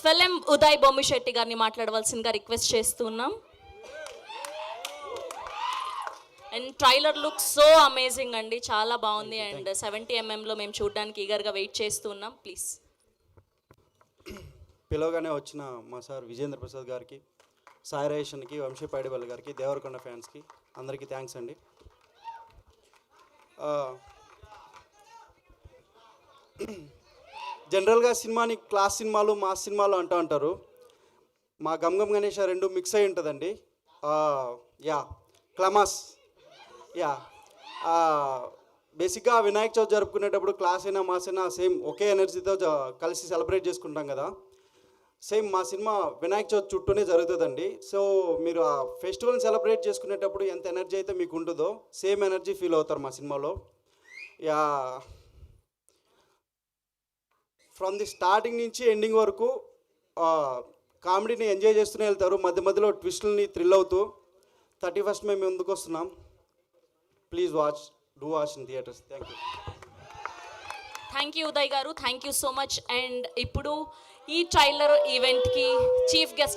Film Uday Bommisetty గారిని మాట్లాడవలసిందిగా request చేస్తున్నాం. And trailer look so amazing అండి, చాలా బాగుంది. అండ్ 70mm మేము చూడడానికి ఈగర్గా వెయిట్ చేస్తున్నాం. ప్లీజ్. పిలవగానే వచ్చిన మా సార్ విజేంద్ర ప్రసాద్ గారికి, సాయి రేషన్కి, వంశీ పైడివల్ గారికి, దేవరకొండ ఫ్యాన్స్కి అందరికీ థ్యాంక్స్ అండి. జనరల్గా సినిమాని క్లాస్ సినిమాలు, మాస్ సినిమాలు అంటూ ఉంటారు. మా గమ్ గణేష్ రెండు మిక్స్ అయి ఉంటుందండి. క్లమాస్. బేసిక్గా వినాయక చవితి జరుపుకునేటప్పుడు క్లాస్ అయినా మాస్ అయినా సేమ్ ఒకే ఎనర్జీతో కలిసి సెలబ్రేట్ చేసుకుంటాం కదా. సేమ్ మా సినిమా వినాయక చవితి చుట్టూనే జరుగుతుందండి. సో మీరు ఆ ఫెస్టివల్ని సెలబ్రేట్ చేసుకునేటప్పుడు ఎంత ఎనర్జీ అయితే మీకు ఉంటుందో సేమ్ ఎనర్జీ ఫీల్ అవుతారు మా సినిమాలో. ఫ్రమ్ ది స్టార్టింగ్ నుంచి ఎండింగ్ వరకు కామెడీని ఎంజాయ్ చేస్తూనే వెళ్తారు. మధ్య మధ్యలో ట్విస్టుల్ని థ్రిల్ అవుతూ 31st మేము ముందుకు వస్తున్నాం. Please do watch in theatres. Thank you Uday గారు, thank you so much. And ఇప్పుడు ఈ ట్రైలర్ ఈవెంట్కి చీఫ్ గెస్ట్